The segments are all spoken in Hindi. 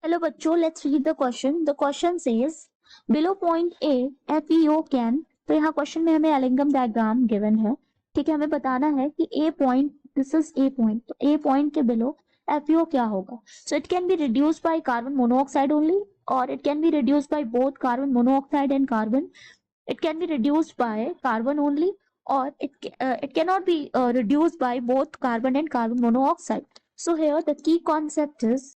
Hello बच्चों, let's read the question. The question says below point A FeO can। तो यहाँ क्वेश्चन में हमें एलिंगम डायग्राम गिवन है। ठीक है, हमें बताना है कि A point, this is A point, तो A पॉइंट के बिलो FeO क्या होगा। So it can be reduced by carbon monoxide only, और it can be reduced by both carbon monoxide and carbon. It can be reduced by carbon only, or it cannot be reduced by both carbon and carbon monoxide. So here the key concept is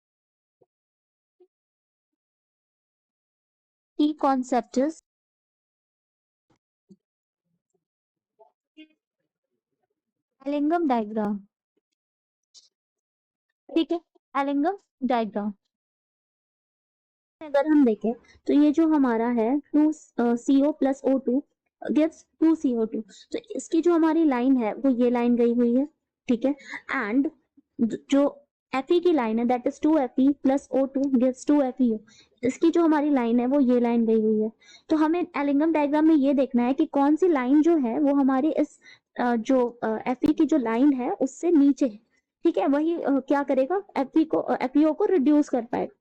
Ellingham diagram. ठीक है, एलिंगम डायग्राम अगर हम देखें तो ये जो हमारा है 2CO+O2 गिव्स 2CO2। तो इसकी जो हमारी लाइन है वो ये लाइन गई हुई है। ठीक है, एंड जो Fe की लाइन है that is 2Fe+O2 gives 2FeO। इसकी जो हमारी लाइन है वो ये लाइन गई हुई है। तो हमें एलिंगम डायग्राम में ये देखना है कि कौन सी लाइन जो है वो हमारी इस जो Fe की जो लाइन है उससे नीचे है। ठीक है, वही क्या करेगा, FeO को रिड्यूस कर पाएगा।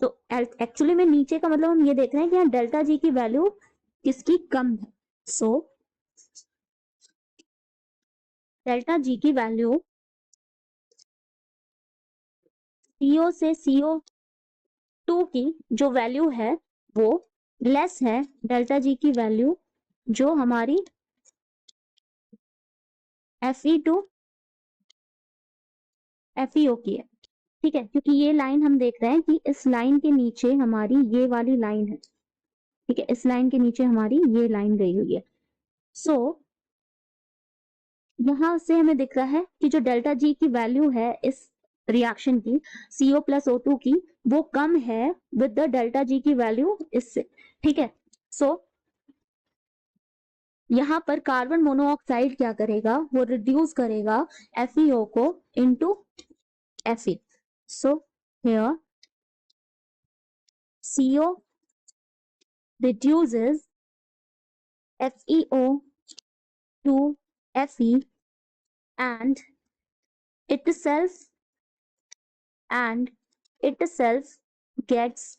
तो एक्चुअली में नीचे का मतलब हम ये देख रहे हैं कि यहाँ डेल्टा जी की वैल्यू किसकी कम है। सो डेल्टा जी की वैल्यू CO से CO2 की जो वैल्यू है वो लेस है डेल्टा जी की वैल्यू जो हमारी Fe2 FeO की है। ठीक है, क्योंकि ये लाइन हम देख रहे हैं कि इस लाइन के नीचे हमारी ये वाली लाइन है। ठीक है, इस लाइन के नीचे हमारी ये लाइन गई हुई है। सो यहां से हमें दिख रहा है कि जो डेल्टा जी की वैल्यू है इस रिएक्शन की CO+O2 की वो कम है विद द डेल्टा जी की वैल्यू इससे। ठीक है, सो यहाँ पर कार्बन मोनोऑक्साइड क्या करेगा, वो रिड्यूस करेगा FeO को into Fe। So here CO reduces FeO to Fe and itself gets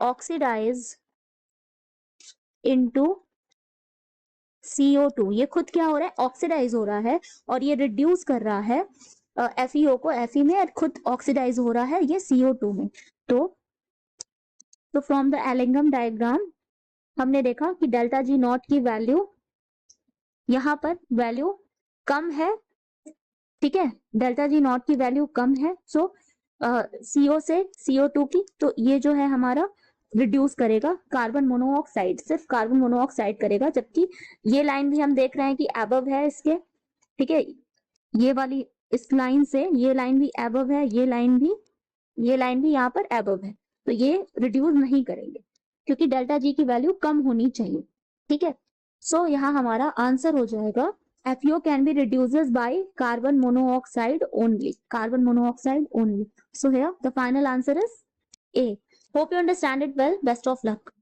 oxidized into CO2। ये खुद क्या हो रहा है, ऑक्सीडाइज हो रहा है, और ये रिड्यूस कर रहा है FeO को Fe में, और खुद ऑक्सीडाइज हो रहा है ये CO2 में। तो फ्रॉम द एलिंगम डायग्राम हमने देखा कि डेल्टा जी नॉट की वैल्यू यहाँ पर वैल्यू कम है। ठीक है, डेल्टा जी नॉट की वैल्यू कम है। सो CO से CO2 की, तो ये जो है हमारा रिड्यूस करेगा कार्बन मोनोऑक्साइड, सिर्फ कार्बन मोनोऑक्साइड करेगा, जबकि ये लाइन भी हम देख रहे हैं कि एबव है इसके। ठीक है, ये वाली इस लाइन से ये लाइन भी एबव है, ये लाइन भी यहाँ पर एबव है, तो ये रिड्यूस नहीं करेंगे क्योंकि डेल्टा जी की वैल्यू कम होनी चाहिए। ठीक है, सो यहाँ हमारा आंसर हो जाएगा FeO can be reduced by carbon monoxide only. So here the final answer is A. Hope you understand it well. Best of luck.